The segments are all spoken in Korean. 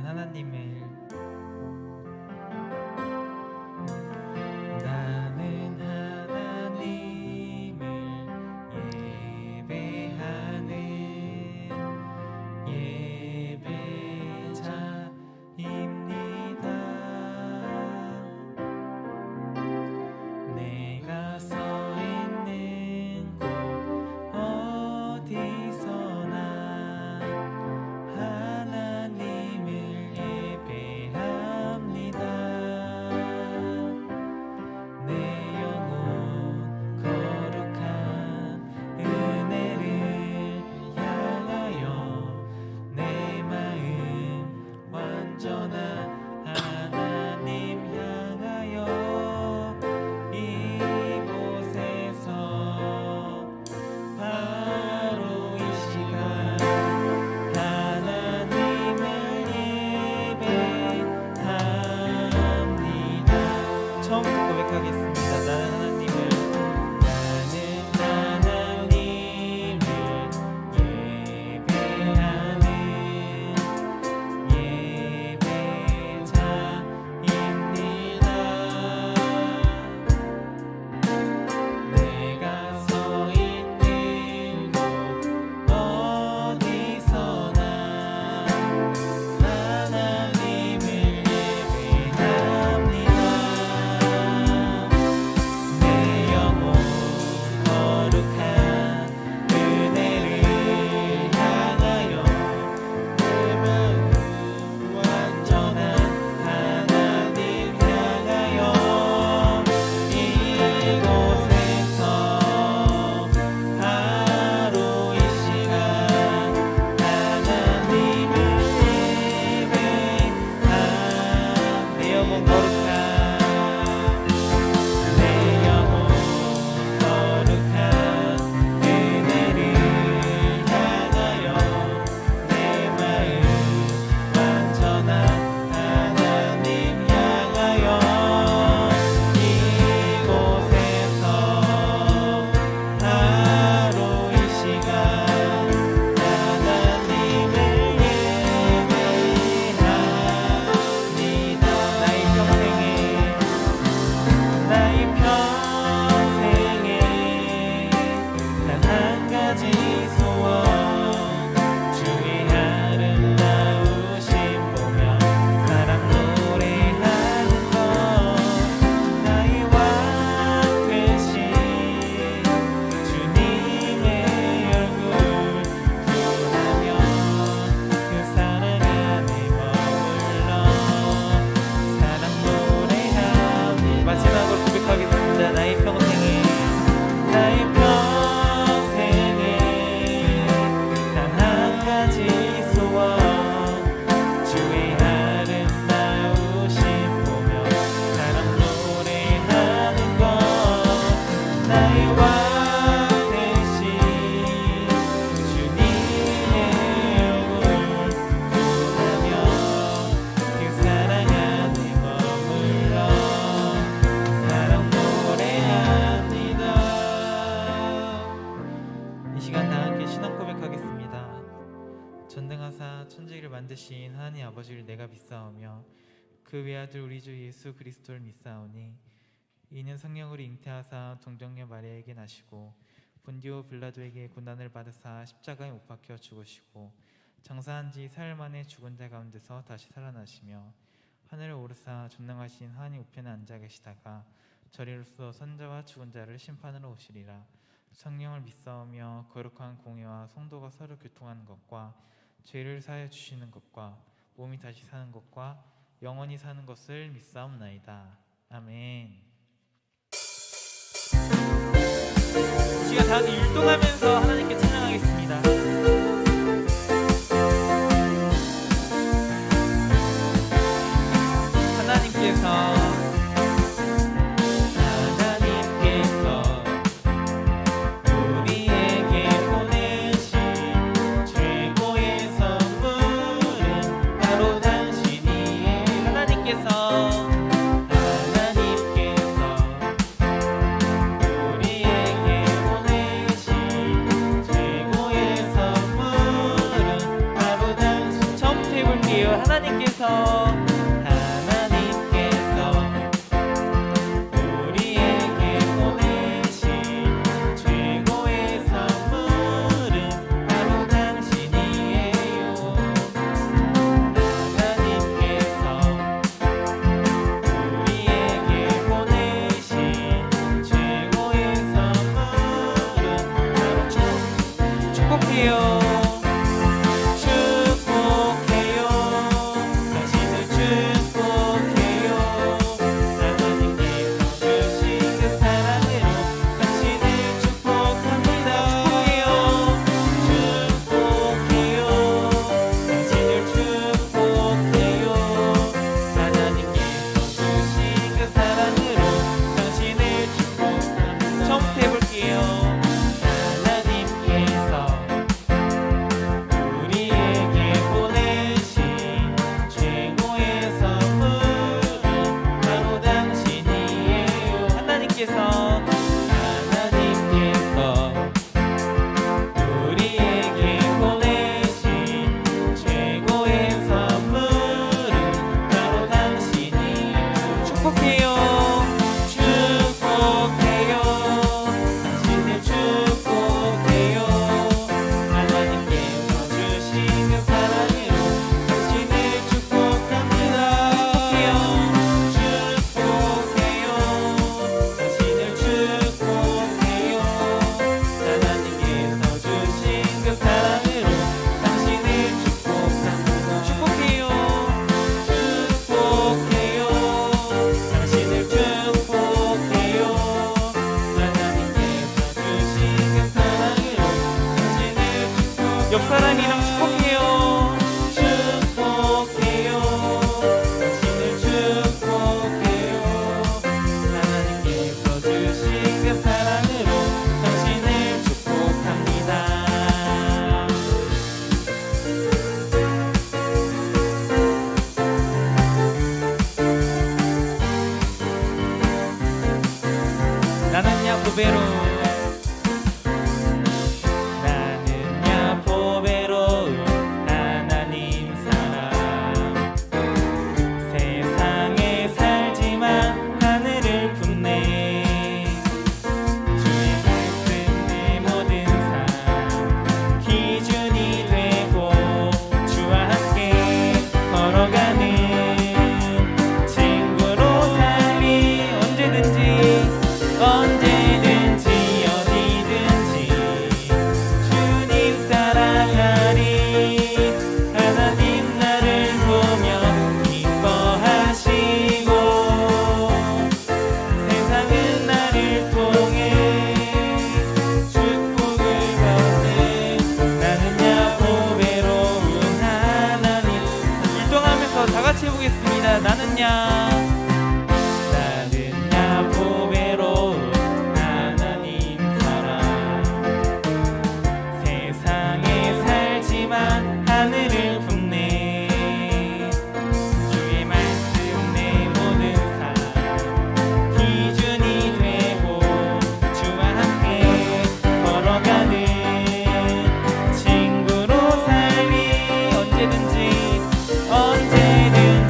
거룩한 하나님을 전능하사 천지를 만드신 하나님 아버지를 내가 믿사오며 그 외아들 우리 주 예수 그리스도를 믿사오니 이는 성령으로 잉태하사 동정녀 마리아에게 나시고 본디오 빌라도에게 고난을 받으사 십자가에 못 박혀 죽으시고 장사한 지 사흘 만에 죽은 자 가운데서 다시 살아나시며 하늘에 오르사 전능하신 하나님 우편에 앉아 계시다가 저리로서 선자와 죽은 자를 심판으로 오시리라. 성령을 믿사오며 거룩한 공회와 성도가 서로 교통하는 것과 죄를 사하여 주시는 것과 몸이 다시 사는 것과 영원히 사는 것을 믿사옵나이다. 아멘. 시간 다 같이 율동하면서 하나님께 찬양하겠습니다. 하나님께서 우리에게 보내신 최고의 선물은 바로 당신이에요. 하나님께서 우리에게 보내신 최고의 선물은 바로 축복해요. 옆 사람이랑 축복해요. 축복해요. 당신을 축복해요. 하나님께서 주신 그 사랑으로 당신을 축복합니다. 나는 야고베로 해보겠습니다. 나는야 보배로운 하나님 사랑 세상에 살지만 하늘을 품네 주의 말씀 내 모든 삶 기준이 되고 주와 함께 걸어가는 친구로 살리 언제든지 어디든지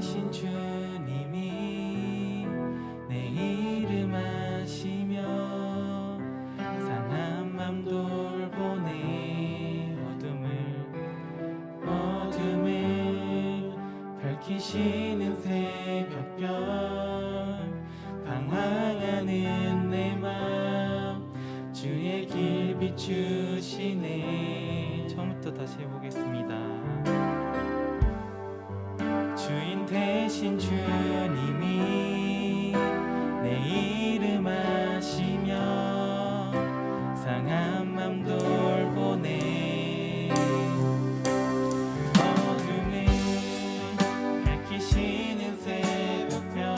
대신 주님이 내 이름 아시며 상한 맘 돌보네 어둠을 밝히시는 새벽별 방황하는 내 맘 주의 길 비추시네. 처음부터 다시 해보겠습니다. 주인 대신 주님이 내 이름 아시며 상한 맘 돌보네 어둠을 밝히시는 새벽별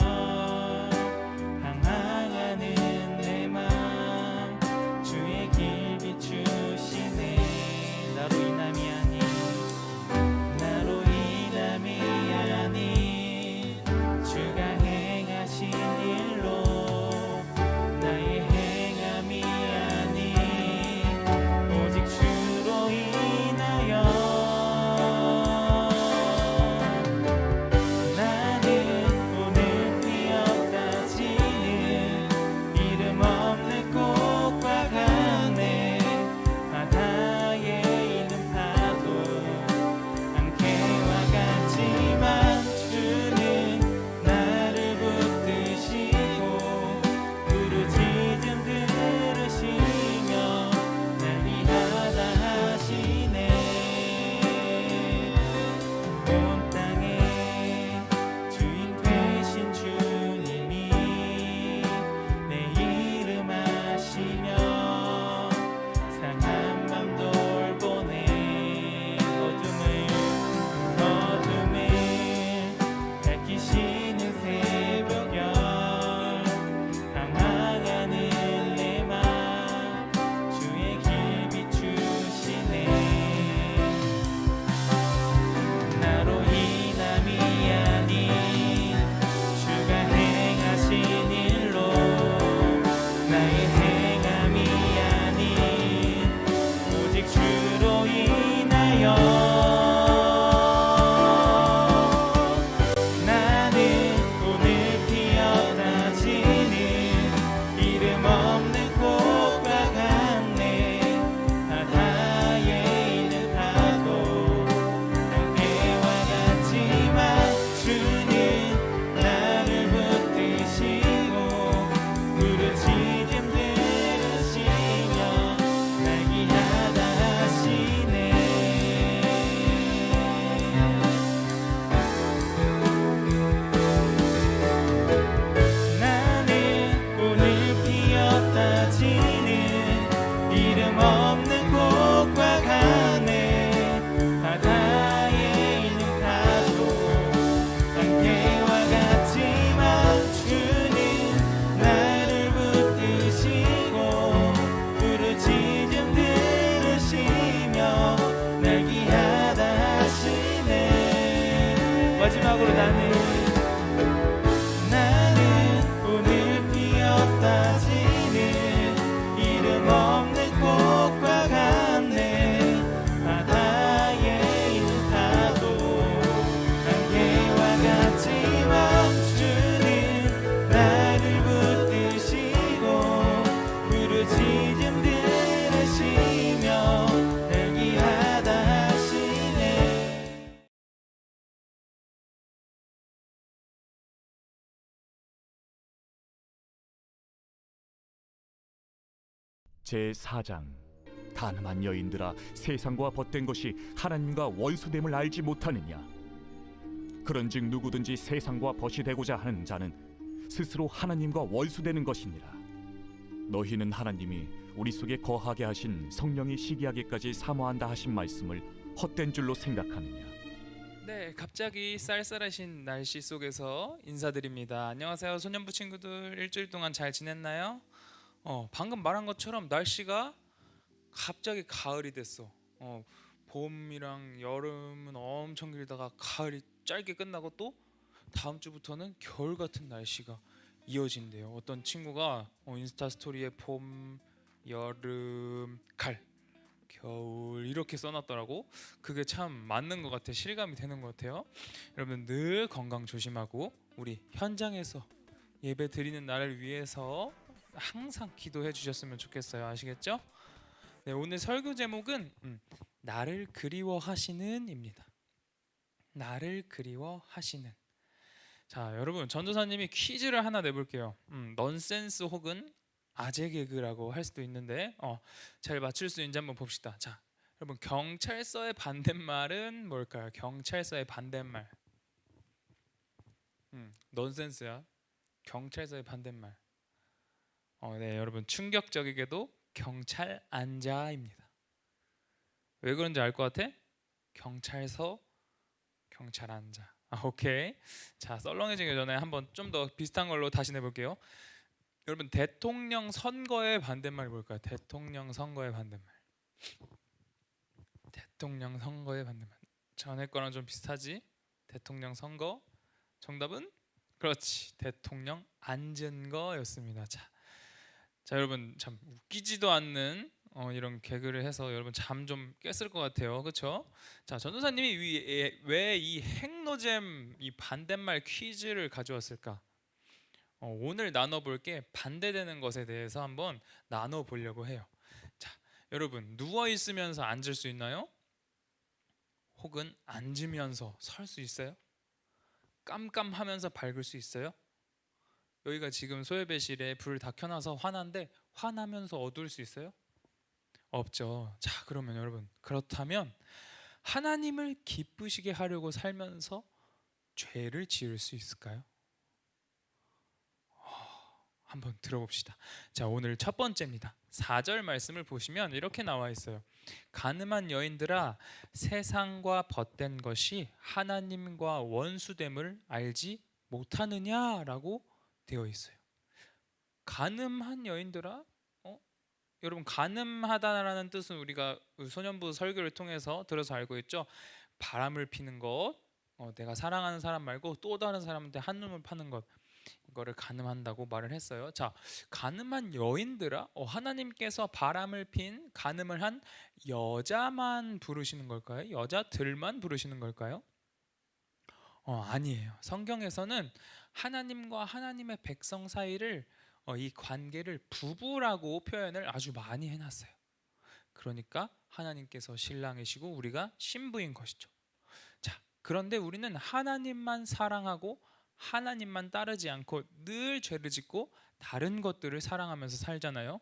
방황하는 내 맘 주의 길 비추시네. 나로 인함이 아닌 주가 행하신 일로 나의 행함이 아닌 오직 주로 인하여 나는 오늘 뛰었다 지는 이름 없는 꽃과 같네. 바다에 있는 파도 안개와 같지만 주는 나를 붙드시고 부르짖음 들으시며 날 위하다 하시네. 온 땅에 주인 되신 주님이 내 이름 아시며 상한 맘 돌보네 어둠을 밝히시는 새벽별 방황하는 내 맘 주의 길 비추시네. 나로 인함이 아닌 주가 행하신 일로 나의 행함이 아닌 오직 주로 인하여 나는 오늘 피었다 지는 이름 없는 꽃과 같네. 바다에 있는 파도 안개와 같지만 주는 나를 붙드시고 부르짖음 들으시며 날 귀하다 하시네. 나는 오늘 피었다 지는 이름 없는 꽃과 같네. 바다에 있는 파도 안개와 같지만 주는 나를 붙드시고 부르짖음 들으시며 날 귀하다 하시네. 마지막으로 나는 오늘 피었다 지는 이름 없는 꽃과 같네. 바다에 있는 파도 안개와 같지만 주는 나를 붙드시고 부르짖음 들으시며 날 귀하다 하시네. 제4장. 가늠한 여인들아, 세상과 벗된 것이 하나님과 원수됨을 알지 못하느냐? 그런즉 누구든지 세상과 벗이 되고자 하는 자는 스스로 하나님과 원수되는 것이니라. 너희는 하나님이 우리 속에 거하게 하신 성령이 시기하기까지 사모한다 하신 말씀을 헛된 줄로 생각하느냐? 네, 갑자기 쌀쌀하신 날씨 속에서 인사드립니다. 안녕하세요, 소년부 친구들. 일주일 동안 잘 지냈나요? 방금 말한 것처럼 날씨가 갑자기 가을이 됐어. 봄이랑 여름은 엄청 길다가 가을이 짧게 끝나고 또 다음 주부터는 겨울 같은 날씨가 이어진대요. 어떤 친구가 인스타 스토리에 봄, 여름, 가을 겨울 이렇게 써놨더라고. 그게 참 맞는 것 같아. 실감이 되는 것 같아요. 여러분 늘 건강 조심하고 우리 현장에서 예배 드리는 나를 위해서 항상 기도해 주셨으면 좋겠어요. 아시겠죠? 네, 오늘 설교 제목은 나를 그리워하시는입니다. 나를 그리워하시는. 자, 여러분 전도사님이 퀴즈를 하나 내볼게요. 넌센스 혹은 아재 개그라고 할 수도 있는데 잘 맞출 수 있는지 한번 봅시다. 자, 여러분 경찰서의 반대말은 뭘까요? 경찰서의 반대말. 넌센스야. 경찰서의 반대말. 네, 여러분 충격적이게도 경찰 안자입니다. 왜 그런지 알 것 같아? 경찰서, 경찰 안자. 오케이. 자, 썰렁해지기 전에 한번 좀 더 비슷한 걸로 다시 내볼게요. 여러분 대통령 선거의 반대말 뭘까요? 대통령 선거의 반대말. 대통령 선거의 반대말. 전에 거랑 좀 비슷하지? 대통령 선거. 정답은 그렇지. 대통령 앉은 거였습니다. 자, 여러분 참 웃기지도 않는 이런 개그를 해서 여러분 잠 좀 깼을 것 같아요. 그렇죠? 자, 전도사님이 왜 이 핵노잼 이 반대말 퀴즈를 가져왔을까? 오늘 나눠볼 게 반대되는 것에 대해서 한번 나눠보려고 해요. 자, 여러분 누워 있으면서 앉을 수 있나요? 혹은 앉으면서 설 수 있어요? 깜깜하면서 밝을 수 있어요? 여기가 지금 소예배실에 불을 다 켜놔서 환한데 환하면서 어두울 수 있어요? 없죠. 자, 그러면 여러분 그렇다면 하나님을 기쁘시게 하려고 살면서 죄를 지을 수 있을까요? 한번 들어봅시다. 자, 오늘 첫 번째입니다. 4절 말씀을 보시면 이렇게 나와 있어요. 가늠한 여인들아 세상과 벗된 것이 하나님과 원수됨을 알지 못하느냐라고 되어 있어요. 가늠한 여인들아? 여러분 가늠하다라는 뜻은 우리가 소년부 설교를 통해서 들어서 알고 있죠. 바람을 피는 것, 내가 사랑하는 사람 말고 또 다른 사람한테 한눈을 파는 것, 이거를 가늠한다고 말을 했어요. 자, 가늠한 여인들아, 하나님께서 바람을 핀 가늠을 한 여자만 부르시는 걸까요? 여자들만 부르시는 걸까요? 아니에요. 성경에서는 하나님과 하나님의 백성 사이를 이 관계를 부부라고 표현을 아주 많이 해놨어요. 그러니까 하나님께서 신랑이시고 우리가 신부인 것이죠. 자, 그런데 우리는 하나님만 사랑하고 하나님만 따르지 않고 늘 죄를 짓고 다른 것들을 사랑하면서 살잖아요.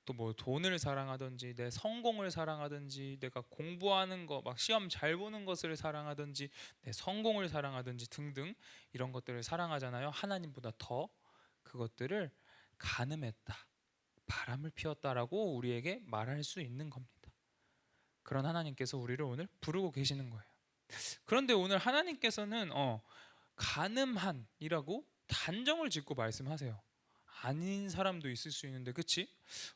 또 뭐 돈을 사랑하든지 내 성공을 사랑하든지 내가 공부하는 거 막 시험 잘 보는 것을 사랑하든지 내 성공을 사랑하든지 등등 이런 것들을 사랑하잖아요. 하나님보다 더 그것들을 가늠했다, 바람을 피웠다라고 우리에게 말할 수 있는 겁니다. 그런 하나님께서 우리를 오늘 부르고 계시는 거예요. 그런데 오늘 하나님께서는 가늠한이라고 단정을 짓고 말씀하세요. 아닌 사람도 있을 수 있는데, 그치?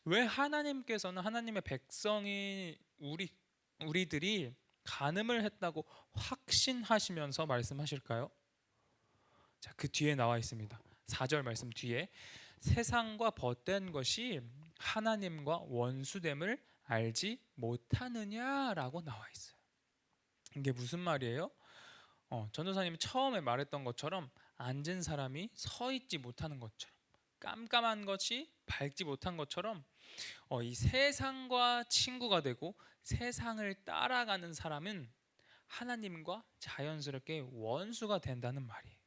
왜 하나님께서는 하나님의 백성이 우리들이 간음을 했다고 확신하시면서 말씀하실까요? 자, 그 뒤에 나와 있습니다. 4절 말씀 뒤에 세상과 벗된 것이 하나님과 원수됨을 알지 못하느냐라고 나와 있어요. 이게 무슨 말이에요? 전도사님이 처음에 말했던 것처럼 앉은 사람이 서 있지 못하는 것처럼 깜깜한 것이 밝지 못한 것처럼 이 세상과 친구가 되고 세상을 따라가는 사람은 하나님과 자연스럽게 원수가 된다는 말이에요.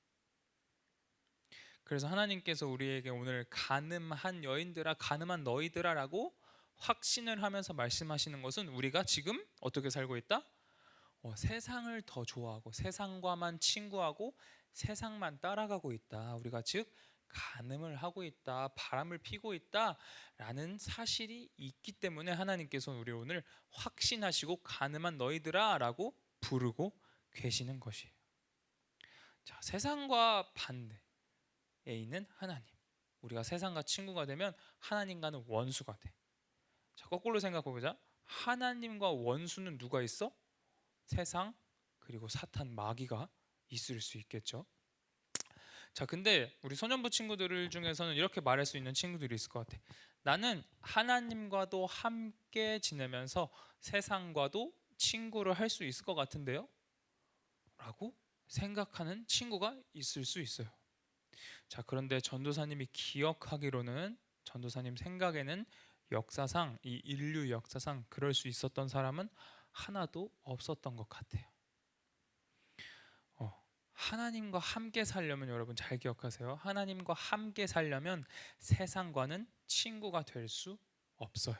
그래서 하나님께서 우리에게 오늘 간음한 여인들아 간음한 너희들아라고 확신을 하면서 말씀하시는 것은 우리가 지금 어떻게 살고 있다? 세상을 더 좋아하고 세상과만 친구하고 세상만 따라가고 있다. 우리가 즉 간음을 하고 있다, 바람을 피고 있다라는 사실이 있기 때문에 하나님께서 우리 오늘 확신하시고 간음한 너희들아라고 부르고 계시는 것이에요. 자, 세상과 반대에 있는 하나님. 우리가 세상과 친구가 되면 하나님과는 원수가 돼. 자, 거꾸로 생각해 보자. 하나님과 원수는 누가 있어? 세상 그리고 사탄 마귀가 있을 수 있겠죠. 자, 근데 우리 소년부 친구들 중에서는 이렇게 말할 수 있는 친구들이 있을 것 같아. 나는 하나님과도 함께 지내면서 세상과도 친구를 할 수 있을 것 같은데요? 라고 생각하는 친구가 있을 수 있어요. 자, 그런데 전도사님이 기억하기로는, 전도사님 생각에는 역사상, 이 인류 역사상 그럴 수 있었던 사람은 하나도 없었던 것 같아요. 하나님과 함께 살려면, 여러분 잘 기억하세요. 하나님과 함께 살려면 세상과는 친구가 될 수 없어요.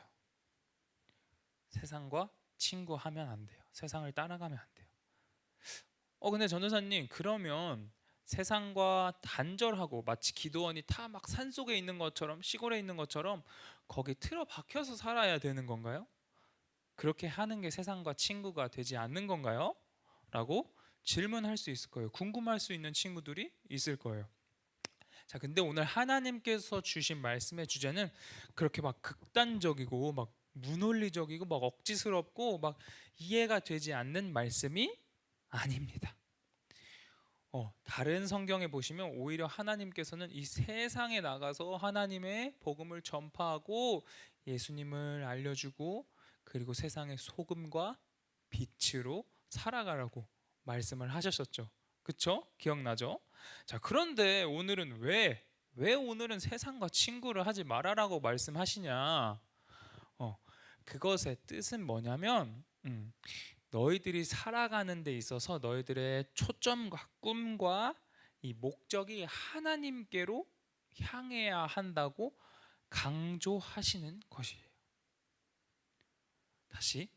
세상과 친구하면 안 돼요. 세상을 따라가면 안 돼요. 근데 전도사님, 그러면 세상과 단절하고 마치 기도원이 다 막 산속에 있는 것처럼, 시골에 있는 것처럼 거기 틀어박혀서 살아야 되는 건가요? 그렇게 하는 게 세상과 친구가 되지 않는 건가요? 라고 질문할 수 있을 거예요. 궁금할 수 있는 친구들이 있을 거예요. 자, 근데 오늘 하나님께서 주신 말씀의 주제는 그렇게 막 극단적이고 막 무논리적이고 막 억지스럽고 막 이해가 되지 않는 말씀이 아닙니다. 다른 성경에 보시면 오히려 하나님께서는 이 세상에 나가서 하나님의 복음을 전파하고 예수님을 알려주고, 그리고 세상의 소금과 빛으로 살아가라고 말씀을 하셨었죠. 그쵸? 기억나죠? 자, 그런데 오늘은 왜 오늘은 세상과 친구를 하지 말아라고 말씀하시냐? 그것의 뜻은 뭐냐면, 너희들이 살아가는 데 있어서 너희들의 초점과 꿈과 이 목적이 하나님께로 향해야 한다고 강조하시는 것이에요. 다시,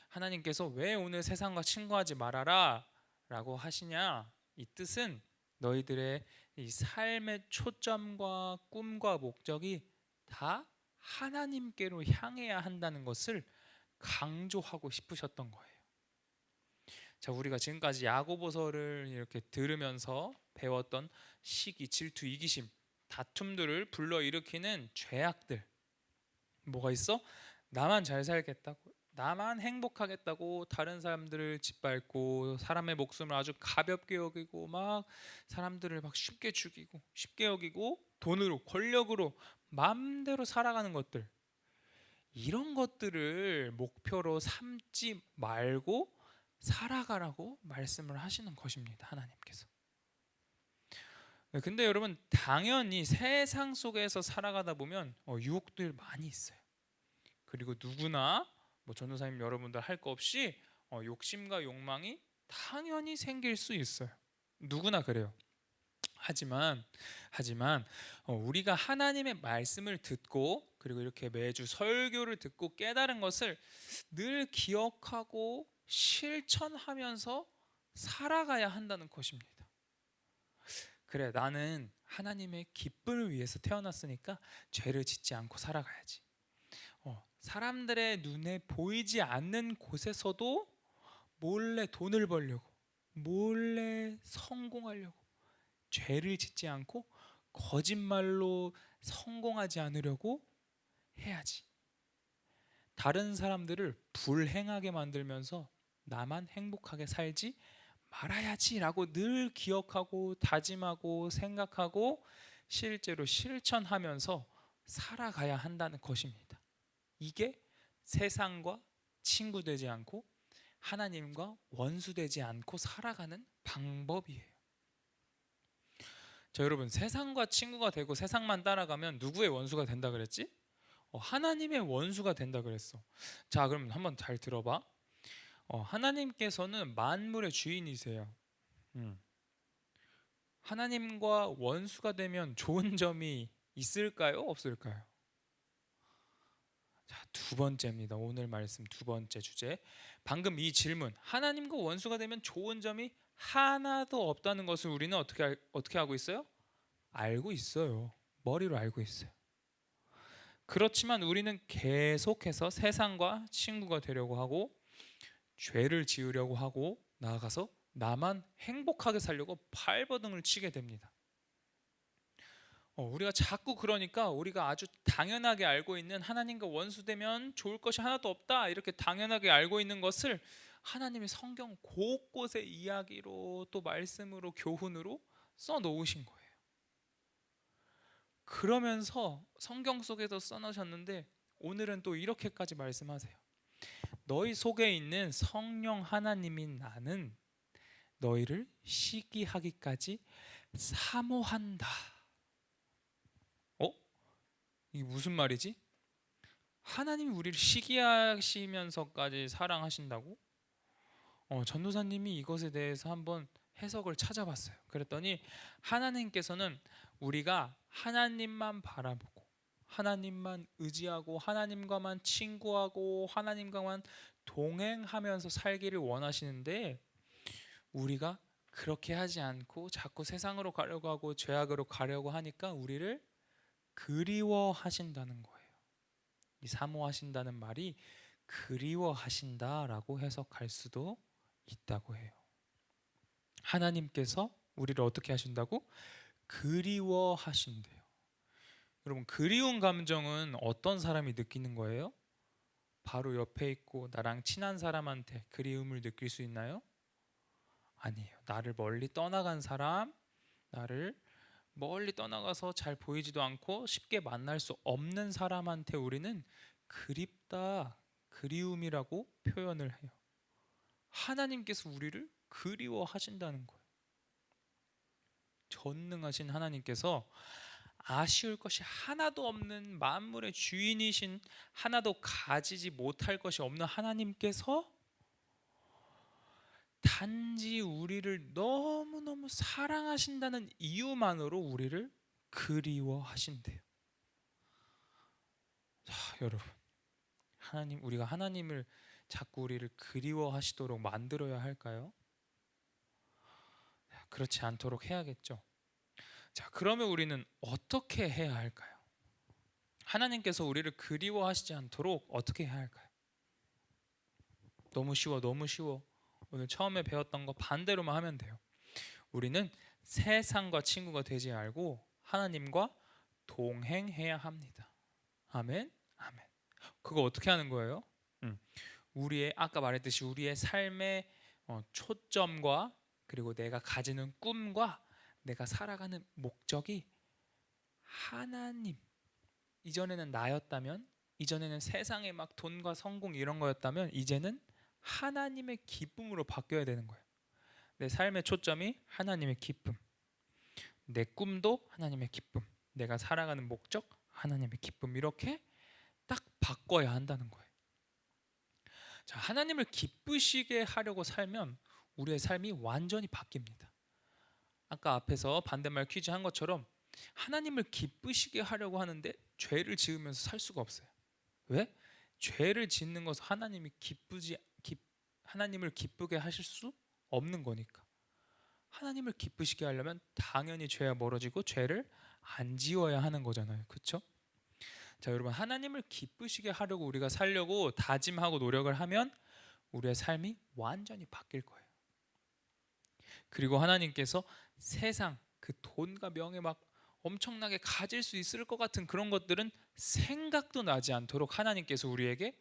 하나님께서 왜 오늘 세상과 친구하지 말아라 라고 하시냐? 이 뜻은 너희들의 이 삶의 초점과 꿈과 목적이 다 하나님께로 향해야 한다는 것을 강조하고 싶으셨던 거예요. 자, 우리가 지금까지 야고보서를 이렇게 들으면서 배웠던 시기, 질투, 이기심, 다툼들을 불러일으키는 죄악들, 뭐가 있어? 나만 잘 살겠다고, 나만 행복하겠다고 다른 사람들을 짓밟고, 사람의 목숨을 아주 가볍게 여기고, 막 사람들을 막 쉽게 죽이고, 쉽게 여기고, 돈으로, 권력으로 마음대로 살아가는 것들, 이런 것들을 목표로 삼지 말고 살아가라고 말씀을 하시는 것입니다. 하나님께서. 근데 여러분, 당연히 세상 속에서 살아가다 보면 유혹들 많이 있어요. 그리고 누구나, 전도사님 여러분들 할 거 없이 욕심과 욕망이 당연히 생길 수 있어요. 누구나 그래요. 하지만 우리가 하나님의 말씀을 듣고, 그리고 이렇게 매주 설교를 듣고 깨달은 것을 늘 기억하고 실천하면서 살아가야 한다는 것입니다. 그래, 나는 하나님의 기쁨을 위해서 태어났으니까 죄를 짓지 않고 살아가야지. 사람들의 눈에 보이지 않는 곳에서도 몰래 돈을 벌려고, 몰래 성공하려고, 죄를 짓지 않고 거짓말로 성공하지 않으려고 해야지. 다른 사람들을 불행하게 만들면서 나만 행복하게 살지 말아야지라고 늘 기억하고 다짐하고 생각하고 실제로 실천하면서 살아가야 한다는 것입니다. 이게 세상과 친구 되지 않고 하나님과 원수 되지 않고 살아가는 방법이에요. 자, 여러분, 세상과 친구가 되고 세상만 따라가면 누구의 원수가 된다 그랬지? 하나님의 원수가 된다 그랬어. 자, 그럼 한번 잘 들어봐. 하나님께서는 만물의 주인이세요. 하나님과 원수가 되면 좋은 점이 있을까요? 없을까요? 자, 두 번째입니다. 오늘 말씀 두 번째 주제. 방금 이 질문, 하나님과 원수가 되면 좋은 점이 하나도 없다는 것을 우리는 어떻게 하고 있어요? 알고 있어요. 머리로 알고 있어요. 그렇지만 우리는 계속해서 세상과 친구가 되려고 하고, 죄를 지으려고 하고, 나아가서 나만 행복하게 살려고 발버둥을 치게 됩니다. 우리가 자꾸, 그러니까 우리가 아주 당연하게 알고 있는 하나님과 원수되면 좋을 것이 하나도 없다, 이렇게 당연하게 알고 있는 것을 하나님의 성경 곳곳에 이야기로, 또 말씀으로, 교훈으로 써 놓으신 거예요. 그러면서 성경 속에도 써놓으셨는데 오늘은 또 이렇게까지 말씀하세요. 너희 속에 있는 성령 하나님인 나는 너희를 시기하기까지 사모한다. 이게 무슨 말이지? 하나님이 우리를 시기하시면서까지 사랑하신다고? 전도사님이 이것에 대해서 한번 해석을 찾아봤어요. 그랬더니 하나님께서는 우리가 하나님만 바라보고 하나님만 의지하고 하나님과만 친구하고 하나님과만 동행하면서 살기를 원하시는데 우리가 그렇게 하지 않고 자꾸 세상으로 가려고 하고 죄악으로 가려고 하니까 우리를 그리워하신다는 거예요. 이 사모하신다는 말이 그리워하신다라고 해석할 수도 있다고 해요. 하나님께서 우리를 어떻게 하신다고? 그리워하신대요. 여러분, 그리운 감정은 어떤 사람이 느끼는 거예요? 바로 옆에 있고 나랑 친한 사람한테 그리움을 느낄 수 있나요? 아니에요. 나를 멀리 떠나간 사람, 나를 멀리 떠나가서 잘 보이지도 않고 쉽게 만날 수 없는 사람한테 우리는 그립다, 그리움이라고 표현을 해요. 하나님께서 우리를 그리워하신다는 거예요. 전능하신 하나님께서 아쉬울 것이 하나도 없는 만물의 주인이신, 하나도 가지지 못할 것이 없는 하나님께서 단지 우리를 너무너무 사랑하신다는 이유만으로 우리를 그리워하신대요. 자, 여러분, 우리가 하나님을 자꾸 우리를 그리워하시도록 만들어야 할까요? 그렇지 않도록 해야겠죠. 자, 그러면 우리는 어떻게 해야 할까요? 하나님께서 우리를 그리워하시지 않도록 어떻게 해야 할까요? 너무 쉬워, 너무 쉬워. 오늘 처음에 배웠던 거 반대로만 하면 돼요. 우리는 세상과 친구가 되지 말고 하나님과 동행해야 합니다. 아멘, 아멘. 그거 어떻게 하는 거예요? 우리의 아까 말했듯이 우리의 삶의 초점과 그리고 내가 가지는 꿈과 내가 살아가는 목적이 하나님. 이전에는 나였다면, 이전에는 세상의 막 돈과 성공 이런 거였다면 이제는 하나님의 기쁨으로 바뀌어야 되는 거예요. 내 삶의 초점이 하나님의 기쁨, 내 꿈도 하나님의 기쁨, 내가 살아가는 목적 하나님의 기쁨, 이렇게 딱 바꿔야 한다는 거예요. 자, 하나님을 기쁘시게 하려고 살면 우리의 삶이 완전히 바뀝니다. 아까 앞에서 반대말 퀴즈 한 것처럼 하나님을 기쁘시게 하려고 하는데 죄를 지으면서 살 수가 없어요. 왜? 죄를 짓는 것은 하나님을 기쁘게 하실 수 없는 거니까. 하나님을 기쁘시게 하려면 당연히 죄와 멀어지고 죄를 안 지어야 하는 거잖아요. 그렇죠? 자, 여러분, 하나님을 기쁘시게 하려고 우리가 살려고 다짐하고 노력을 하면 우리의 삶이 완전히 바뀔 거예요. 그리고 하나님께서 세상 그 돈과 명예 막 엄청나게 가질 수 있을 것 같은 그런 것들은 생각도 나지 않도록 하나님께서 우리에게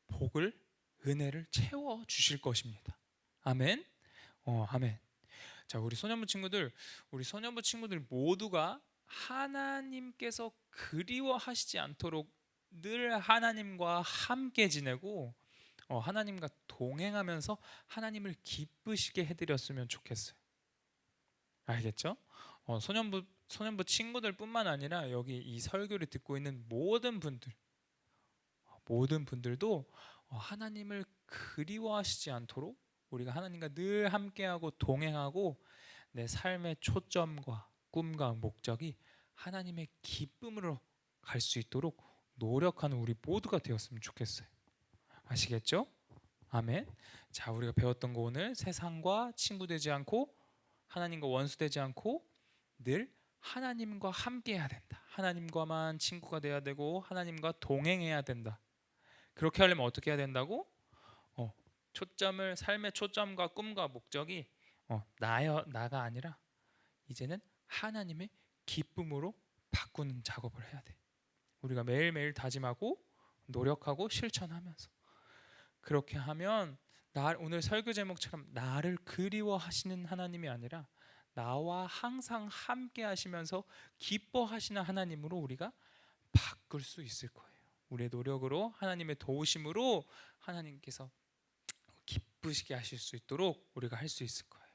복을, 은혜를 채워 주실 것입니다. 아멘. 아멘. 자, 우리 소년부 친구들 모두가 하나님께서 그리워하시지 않도록 늘 하나님과 함께 지내고 하나님과 동행하면서 하나님을 기쁘시게 해드렸으면 좋겠어요. 알겠죠? 소년부 친구들뿐만 아니라 여기 이 설교를 듣고 있는 모든 분들도 하나님을 그리워하시지 않도록 우리가 하나님과 늘 함께하고 동행하고 내 삶의 초점과 꿈과 목적이 하나님의 기쁨으로 갈 수 있도록 노력하는 우리 모두가 되었으면 좋겠어요. 아시겠죠? 아멘. 자, 우리가 배웠던 거 오늘 세상과 친구 되지 않고 하나님과 원수 되지 않고 늘 하나님과 함께 해야 된다. 하나님과만 친구가 돼야 되고 하나님과 동행해야 된다. 그렇게 하려면 어떻게 해야 된다고? 삶의 초점과 꿈과 목적이 나가 아니라 이제는 하나님의 기쁨으로 바꾸는 작업을 해야 돼. 우리가 매일매일 다짐하고 노력하고 실천하면서 그렇게 하면 오늘 설교 제목처럼 나를 그리워하시는 하나님이 아니라 나와 항상 함께 하시면서 기뻐하시는 하나님으로 우리가 바꿀 수 있을 거예요. 우리의 노력으로 하나님의 도우심으로 하나님께서 기쁘시게 하실 수 있도록 우리가 할 수 있을 거예요.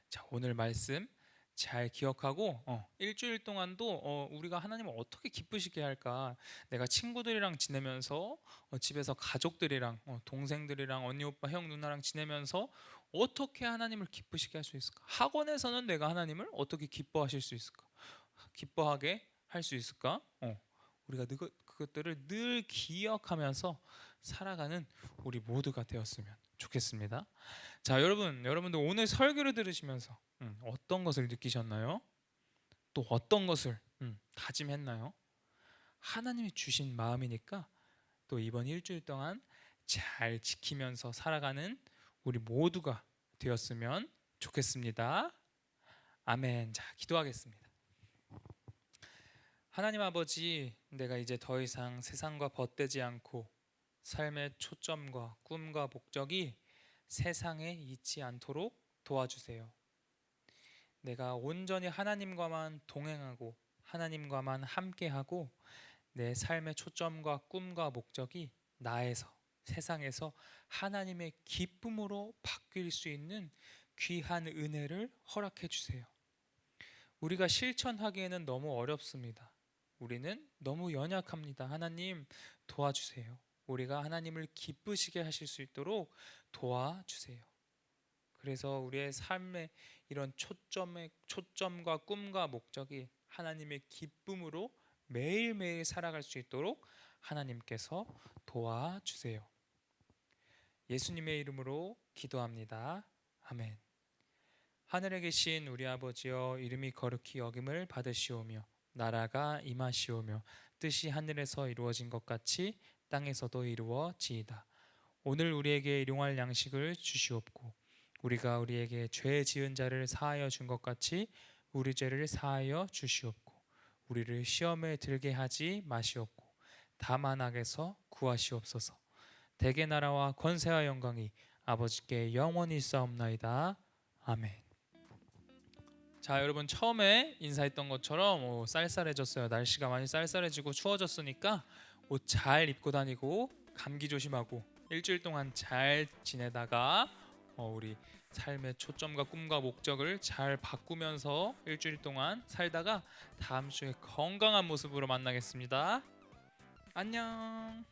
자, 오늘 말씀 잘 기억하고 일주일 동안도 우리가 하나님을 어떻게 기쁘시게 할까, 내가 친구들이랑 지내면서 집에서 가족들이랑 동생들이랑 언니 오빠 형 누나랑 지내면서 어떻게 하나님을 기쁘시게 할 수 있을까, 학원에서는 내가 하나님을 어떻게 기뻐하실 수 있을까, 기뻐하게 할 수 있을까, 우리가 그것들을 늘 기억하면서 살아가는 우리 모두가 되었으면 좋겠습니다. 자, 여러분들 오늘 설교를 들으시면서 어떤 것을 느끼셨나요? 또 어떤 것을 다짐했나요? 하나님이 주신 마음이니까 또 이번 일주일 동안 잘 지키면서 살아가는 우리 모두가 되었으면 좋겠습니다. 아멘. 자, 기도하겠습니다. 하나님 아버지, 내가 이제 더 이상 세상과 벗되지 않고 삶의 초점과 꿈과 목적이 세상에 있지 않도록 도와주세요. 내가 온전히 하나님과만 동행하고 하나님과만 함께하고 내 삶의 초점과 꿈과 목적이 나에서, 세상에서 하나님의 기쁨으로 바뀔 수 있는 귀한 은혜를 허락해 주세요. 우리가 실천하기에는 너무 어렵습니다. 우리는 너무 연약합니다. 하나님 도와주세요. 우리가 하나님을 기쁘시게 하실 수 있도록 도와주세요. 그래서 우리의 삶의 이런 초점과 꿈과 목적이 하나님의 기쁨으로 매일매일 살아갈 수 있도록 하나님께서 도와주세요. 예수님의 이름으로 기도합니다. 아멘. 하늘에 계신 우리 아버지여, 이름이 거룩히 여김을 받으시오며 나라가 임하시오며 뜻이 하늘에서 이루어진 것 같이 땅에서도 이루어지이다. 오늘 우리에게 일용할 양식을 주시옵고 우리가 우리에게 죄 지은 자를 사하여 준 것 같이 우리 죄를 사하여 주시옵고 우리를 시험에 들게 하지 마시옵고 다만 악에서 구하시옵소서. 대개 나라와 권세와 영광이 아버지께 영원히 있사옵나이다. 아멘. 자, 여러분 처음에 인사했던 것처럼 쌀쌀해졌어요. 날씨가 많이 쌀쌀해지고 추워졌으니까 옷 잘 입고 다니고 감기 조심하고 일주일 동안 잘 지내다가 우리 삶의 초점과 꿈과 목적을 잘 바꾸면서 일주일 동안 살다가 다음 주에 건강한 모습으로 만나겠습니다. 안녕.